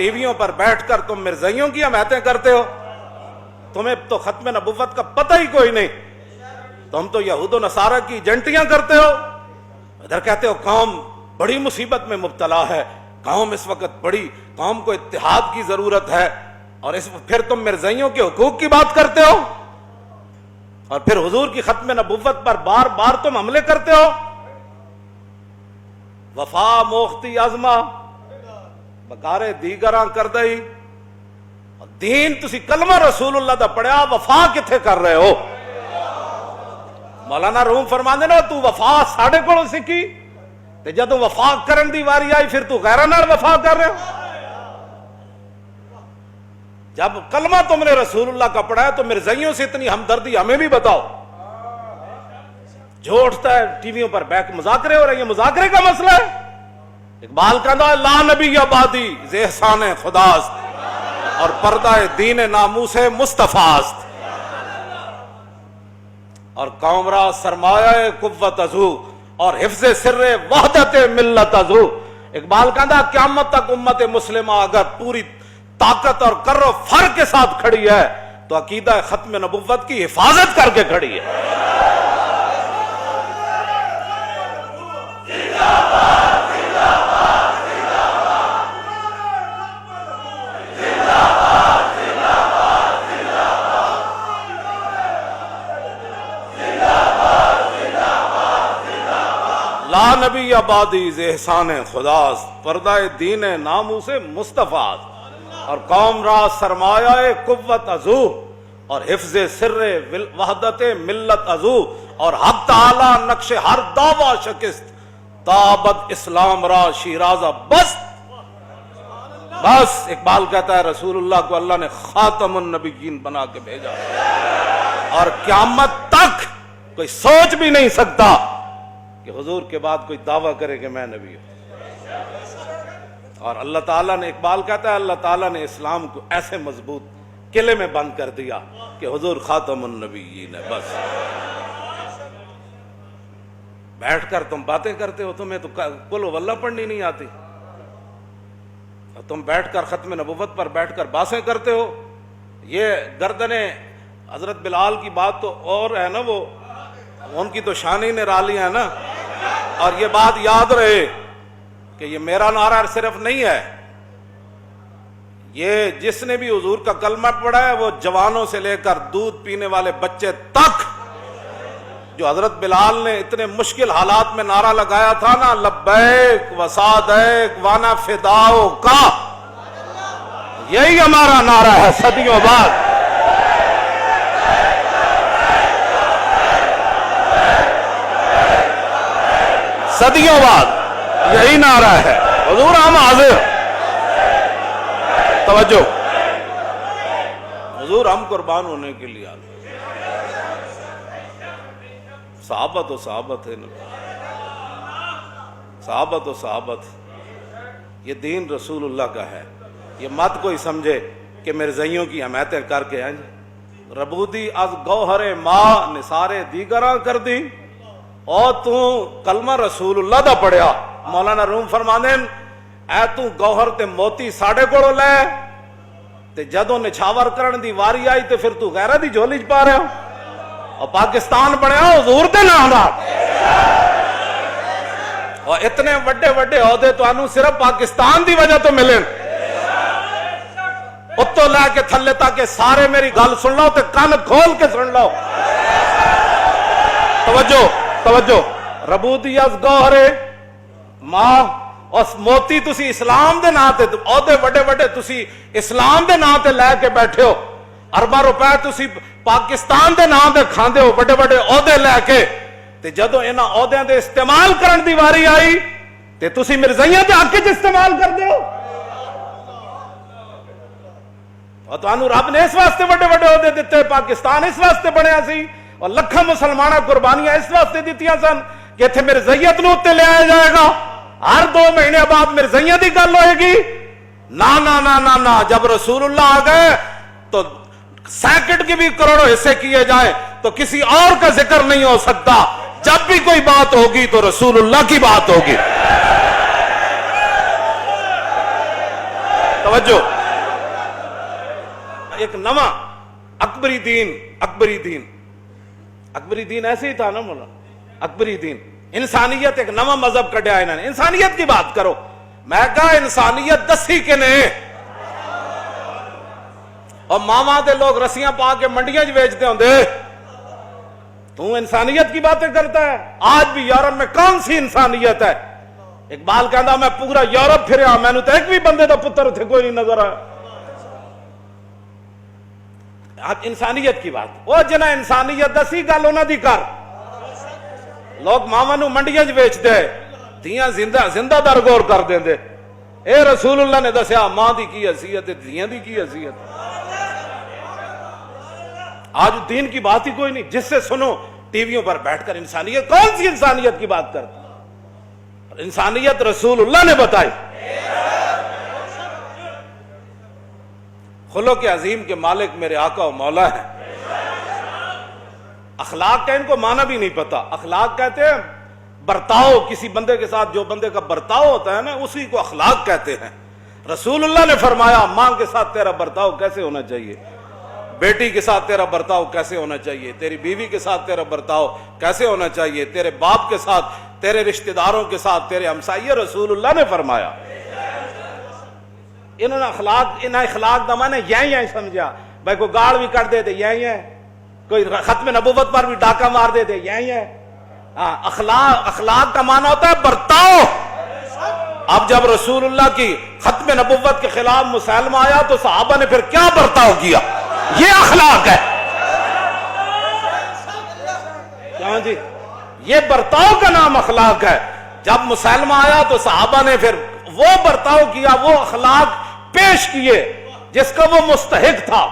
T ویوں پر بیٹھ کر تم مرزائیوں کی حمایتیں کرتے ہو، تمہیں تو ختم نبوت کا پتہ ہی کوئی نہیں، تم تو یہود و نصارہ کی ایجنٹیاں کرتے ہو، ادھر کہتے ہو قوم بڑی مصیبت میں مبتلا ہے، قوم اس وقت بڑی، قوم کو اتحاد کی ضرورت ہے، اور پھر تم مرزائیوں کے حقوق کی بات کرتے ہو، اور پھر حضور کی ختم نبوت پر بار بار تم حملے کرتے ہو۔ وفا موختی ازما بکارے دیگراں کر دئی، دین تسی کلمہ رسول اللہ دا پڑھیا، وفا کتھے کر رہے ہو؟ مولانا روم فرماندے نا تو وفا ساڑھے کولوں سکھی تے جدوں وفا کرن دی واری آئی پھر تو غیراں نال وفا کر رہے ہو۔ جب کلمہ تم نے رسول اللہ کا پڑھا ہے تو مرزائیوں سے اتنی ہمدردی ہمیں بھی بتاؤ۔ جو اٹھتا ہے ٹی ویوں پر بیک مذاکرے ہو رہے ہیں، یہ مذاکرے کا مسئلہ ہے۔ اقبال کہتا ہے لا نبی آبادی ز احسان خداست، اور پردہ دین ناموس مصطفیٰ است، اور قوم را سرمایہ قوت ازو، اور حفظ سر وحدت ملت ازو۔ اقبال کہتا ہے قیامت تک امت مسلمہ اگر پوری طاقت اور کر و فر کے ساتھ کھڑی ہے تو عقیدہ ختم نبوت کی حفاظت کر کے کھڑی ہے۔ لا نبی آبادی ز احسان خداست، پردہ دین ناموس مصطفیٰ، اور قوم را سرمایہ قوت ازو، اور حفظ سر وحدت ملت ازو، اور حق تعالی نقش ہر دعویٰ شکست، تابت اسلام را شیرازہ بس۔ بس اقبال کہتا ہے رسول اللہ کو اللہ نے خاتم النبیین بنا کے بھیجا، اور قیامت تک کوئی سوچ بھی نہیں سکتا کہ حضور کے بعد کوئی دعویٰ کرے کہ میں نبی ہوں۔ اور اللہ تعالیٰ نے، اقبال کہتا ہے اللہ تعالیٰ نے اسلام کو ایسے مضبوط قلعے میں بند کر دیا کہ حضور خاتم النبیین ہے۔ بس بیٹھ کر تم باتیں کرتے ہو، تمہیں تو قل واللہ پڑھنی نہیں آتی، اور تم بیٹھ کر ختم نبوت پر بیٹھ کر باتیں کرتے ہو۔ یہ گردن حضرت بلال کی بات تو اور ہے نا، وہ ان کی تو شان ہی نرالی ہے نا۔ اور یہ بات یاد رہے کہ یہ میرا نعرہ صرف نہیں ہے، یہ جس نے بھی حضور کا کلمہ پڑھا ہے وہ جوانوں سے لے کر دودھ پینے والے بچے تک، جو حضرت بلال نے اتنے مشکل حالات میں نعرہ لگایا تھا نا، لبیک و سعدیک وانا فداؤ کا، یہی ہمارا نعرہ ہے صدیوں بعد۔ صدیوں بعد یہی نعرہ ہے، حضور ہم حاضر، توجہ، حضور ہم قربان ہونے کے لیے آتے۔ صحابت و صحابت ہے، صحابت و صحابت، یہ دین رسول اللہ کا ہے۔ یہ مت کوئی سمجھے کہ مرزائیوں کی حمایتیں کر کے ہیں ربودی از گوہر ماں نثارے دیگراں کر دی، اور تو کلمہ رسول اللہ دا پڑھیا۔ مولانا روم فرماندے اے تو گوہر تے موتی ساڑھے کولوں لے تے جدوں نچھاور کرن دی واری آئی تے پھر تو غیرہ دی جھولی چ پا رہا، اور پاکستان بنیا حضور دے نام دا، اور اتنے وڈے وڈے عہدے تو انہوں صرف پاکستان دی وجہ تو ملیں۔ اتو لے کے تھلے تاکہ سارے میری گل سن لو تے کان کھول کے سن لو۔ توجہ توجہ، ربودی از گوہرے ماں، اس موتی تسی اسلام دے نام تے عہدے وڈے وڈے تسی اسلام دے نام تے لے کے بیٹھے ہو، ارباں روپے تسی پاکستان دے نام تے کھاندے ہو وڈے وڈے عہدے لے کے، تے جدوں انہاں عہدیاں دے استعمال کرن دی واری آئی تے تسی مرزائیاں دے حق وچ استعمال کردے ہو۔ اور تانوں رب نے اس واسطے وڈے وڈے عہدے دتے، پاکستان اس واسطے بنیا سی، اور لکھاں مسلمانہ قربانیاں اس واسطے دیتیاں سن کہ اتنے مرزائیت نو تے لے آیا جائے گا، ہر 2 مہینے بعد مرزائیت دی گل ہوئے گی۔ نا نا نا نا نا، جب رسول اللہ آ گئے تو سیکنڈ کی بھی کروڑوں حصے کیے جائیں تو کسی اور کا ذکر نہیں ہو سکتا، جب بھی کوئی بات ہوگی تو رسول اللہ کی بات ہوگی۔ توجہ. ایک نواں اکبری دین ایسے ہی تھا نا مولا. اکبری دین انسانیت ایک نواں مذہب کڈیا انہوں نے. انسانیت کی بات کرو. میں کہا انسانیت دسی کے نے اور ماما دے لوگ رسیاں پا کے منڈیاں ویچتے ہوں دے. تو انسانیت کی باتیں کرتا ہے. آج بھی یورپ میں کون سی انسانیت ہے؟ اقبال کہندا میں پورا یورپ پھریا میں نے تو ایک بھی بندے دا پتر اتنے کوئی نہیں نظر آیا. انسانیت کی بات وہ جنہ انسانیت دسی گل انہاں دی کر. لوگ ماما نو منڈیاں ویچ دے دھیاں زندہ در غور کر دیں دے. اے رسول اللہ نے دسیا ماں دی کی حیثیت ہے دھیاں دی کی حیثیت. آج دین کی بات ہی کوئی نہیں. جس سے سنو ٹی ویوں پر بیٹھ کر انسانیت. کون سی انسانیت کی بات کرتا؟ انسانیت رسول اللہ نے بتائی. خلق عظیم کے مالک میرے آقا و مولا ہے. اخلاق کا ان کو معنی بھی نہیں پتا. اخلاق کہتے ہیں برتاؤ کسی بندے کے ساتھ جو بندے کا برتاؤ ہوتا ہے نا اسی کو اخلاق کہتے ہیں. رسول اللہ نے فرمایا ماں کے ساتھ تیرا برتاؤ کیسے ہونا چاہیے, بیٹی کے ساتھ تیرا برتاؤ کیسے ہونا چاہیے, تیری بیوی کے ساتھ تیرا برتاؤ کیسے ہونا چاہیے, تیرے باپ کے ساتھ, تیرے رشتہ داروں کے ساتھ, تیرے ہمسائے. رسول اللہ نے فرمایا. انہوں نے اخلاق دا معنی یہی سمجھا. بھائی کوئی گاڑ بھی کر دے دے یہی ہے, کوئی ختم نبوت پر بھی ڈاکہ مار دے دے یہی ہے. اخلاق کا معنی ہوتا ہے برتاؤ. اب جب رسول اللہ کی ختم نبوت کے خلاف مسلمہ آیا تو صحابہ نے پھر کیا برتاؤ کیا؟ یہ اخلاق ہے. کیوں جی یہ برتاؤ کا نام اخلاق ہے. جب مسلمہ آیا تو صحابہ نے پھر وہ برتاؤ کیا, وہ اخلاق پیش کیے جس کا وہ مستحق تھا.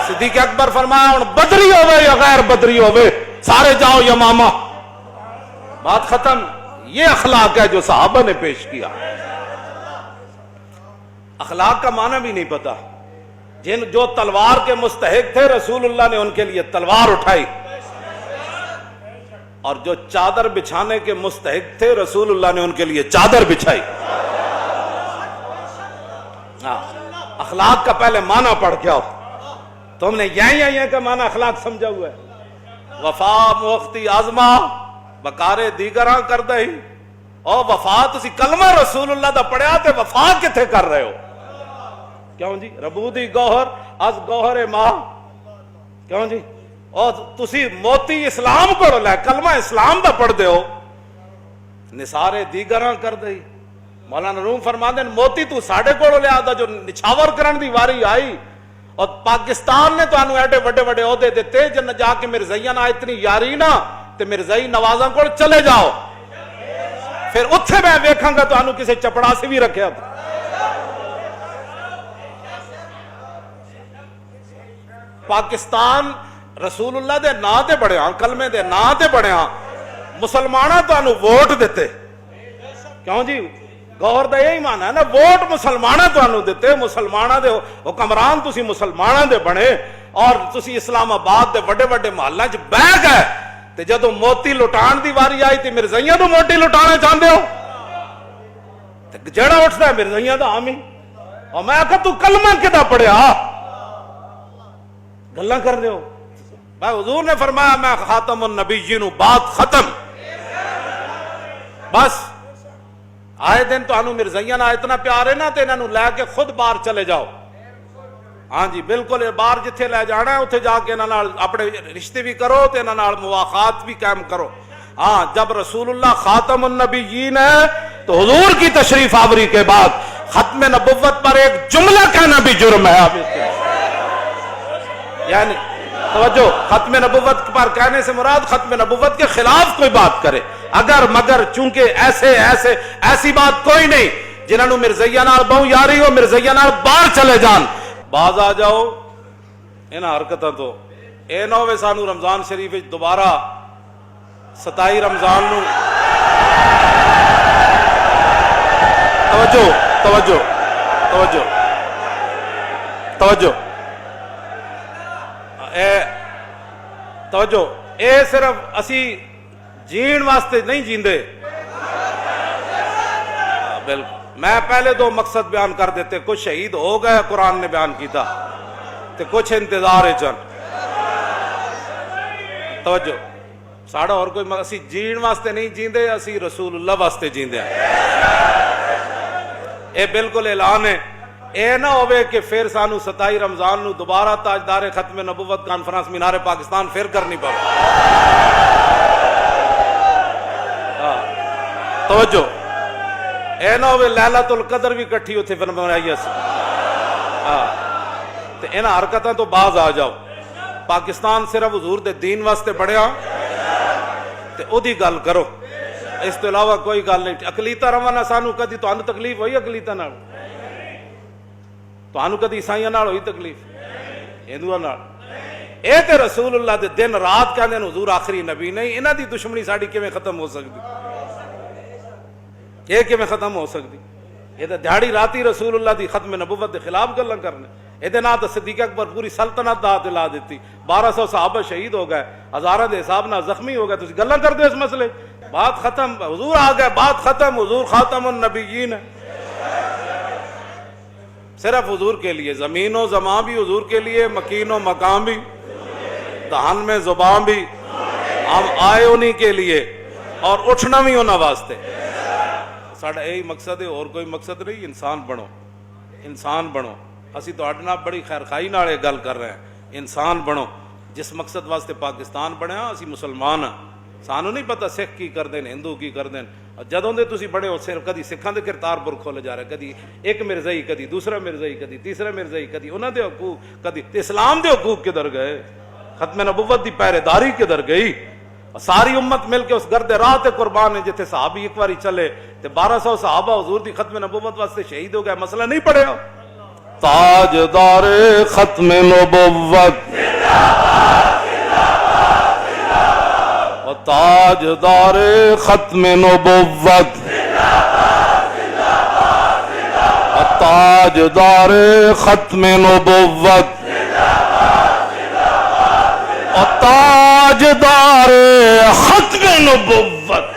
صدیق اکبر فرمایا ہن بدری ہوئے یا غیر بدری ہوئے سارے جاؤ یمامہ. بات ختم. یہ اخلاق ہے جو صحابہ نے پیش کیا. اخلاق کا معنی بھی نہیں پتا. جو تلوار کے مستحق تھے رسول اللہ نے ان کے لیے تلوار اٹھائی, اور جو چادر بچھانے کے مستحق تھے رسول اللہ نے ان کے لیے چادر بچھائی. اخلاق کا پہلے معنی پڑھ کے آؤ. تم نے یہی کا معنی اخلاق سمجھا ہوا ہے. وفا موختی آزما بکارے دیگراں کر دہی. اور وفا تسی کلمہ رسول اللہ دا پڑھیا تے وفا کتھے کر رہے ہو؟ کیوں جی ربودی گوہر از گوہر ماں. کیوں جی اور تسی موتی اسلام کو لے کلمہ اسلام دا پڑھ دے ہو نثارے دیگراں کر دہی. مولانا روم فرماندے موتی تو ساڑے کو لے آدھا جو نچھاور کرن دی واری آئی. اور پاکستان نے تو انہوں ایڈے بڑے بڑے عہدے دیتے جن جا کے مرزائیاں نہ اتنی یاری نہ تے مرزائی نوازاں کو چلے جاؤ. پھر اتھے میں ویکھاں گا تو انہوں کسے چپڑا سے بھی رکھے تھا. پاکستان رسول اللہ دے نا تے بڑے ہاں کلمے دے نا تے بڑے ہاں مسلمانہ تو انہوں ووٹ دیتے. کیوں جی گور دا یہی معنی ہے نا ووٹ مسلمانہ تو انہوں دیتے. مسلمانہ دے حکمران تسی مسلمانہ دے بنے اور تسی اسلام آباد دے بڑے بڑے محلہ چ بہ گئے تے جدو موتی لٹان دی واری آئی تے مرزائیاں تو موتی لٹانا چاہتے ہو تے جڑا اٹھتا ہے مرزائیاں دا آمی. اور میں کہا تو کلمہ کدا پڑھیا گلاں کر دے ہو. بھائی حضور نے فرمایا میں خاتم النبیین بات ختم. بس آئے دن تو انہوں مرزائیاں نہ اتنا پیار ہے نا تے انہوں لے کے خود باہر چلے جاؤ. ہاں جی بالکل باہر جتھے لے جانا ہے اتھے جا کے انہوں اپنے رشتے بھی کرو تے انہوں مواخات بھی قائم کرو. ہاں جب رسول اللہ خاتم النبیین ہے تو حضور کی تشریف آوری کے بعد ختم نبوت پر ایک جملہ کہنا بھی جرم ہے. یعنی توجہ ختم نبوت پر کہنے سے مراد ختم نبوت کے خلاف کوئی بات کرے اگر مگر چونکہ ایسی بات کوئی نہیں جنہوں مرزائیاں نال بہو یاری ہو مرزائیاں نال باہر چلے جان. باز آ جاؤ انہاں حرکتاں تو. اے نہ ہوئے سانو رمضان شریف دوبارہ 27 رمضان نو توجہ توجہ توجہ توجہ توجہ اے صرف اسی جین واسطے نہیں جیندے. بالکل میں پہلے دو مقصد بیان کر دیتے، کچھ شہید ہو گئے قرآن نے بیان کیتا تے کچھ انتظار چن توجہ ساڑا اور کوئی اسی جین واسطے نہیں جیندے، اسی رسول اللہ واسطے جیندے ہیں۔ اے بالکل اعلان ہے، اے نہ ہوئے کہ پھر سانو 27 رمضان نو دوبارہ تاجدار ختم نبوت کانفرنس مینار پاکستان پھر کرنی پڑے۔ توجہ اے نہ ہوئے لیلۃ القدر بھی کٹھی اتھے بنائی اسی تے انہاں حرکتاں تو باز آ جاؤ۔ پاکستان صرف حضور دے دین واسطے بڑھیا تے او دی گل کرو، اس تو علاوہ کوئی گل نہیں۔ اقلیتاں روانا سانو کدی تانوں تکلیف ہوئی اقلیتاں نال؟ تانوں کدی عیسائیاں نال ہوئی تکلیف؟ ہندوؤں نال؟ اے تے رسول اللہ دے دن رات کہندے حضور آخری نبی نہیں، انہاں دی دشمنی ساڈی کیویں ختم ہو سکدی؟ یہ کیویں ختم ہو سکدی؟ یہ تے دیہڑی راتی رسول اللہ دی ختم نبوت دے خلاف گلاں کرنے۔ یہ نہ تو صدیق اکبر پوری سلطنت دا دلا دیتی، 1200 صحابہ شہید ہو گئے، ہزاراں دے حساب نہ زخمی ہو گئے، تسی گلاں کردے اس مسئلے؟ بات ختم، حضور آ گئے، بات ختم، حضور خاتم النبیین ہے۔ صرف حضور کے لیے، زمین و زمان بھی حضور کے لیے، مکین و مقام بھی، دہن میں زبان بھی، ہم آئے انہی کے لیے اور اٹھنا بھی انہاں واسطے۔ ساڑھا یہی مقصد ہے، اور کوئی مقصد نہیں۔ انسان بنو، انسان بنو۔ اسی تو اڈنا بڑی خیر خائی نال یہ گل کر رہے ہیں، انسان بنو۔ جس مقصد واسطے پاکستان بنیا، اسی مسلمان ہاں، سانو نہیں پتہ سکھ کی کر دین، ہندو کی کر دین۔ جدوں دے تسی بڑے ہو صرف کدی سکھاں دے کرتارپور کھولے جا رہے، کدی ایک مرزائی، کدی دوسرا مرزائی، کدی تیسرا مرزائی، کدی انہاں دے حقوق، کدی اسلام دے حقوق کدھر گئے؟ ختم نبوت دی پہرے داری کدھر گئی؟ ساری امت مل کے اس گرد راہ تے قربان ہے جتھے صحابی ایک باری چلے تے 1200 صحابہ حضور دی ختم نبوت واسطے شہید ہو گئے، مسئلہ نہیں پڑھیا؟ تاجدار ختم نبوت اور تاجدار ختم نبوت اور تاجدار ختم نبوت اور تاجدار ختم نبوت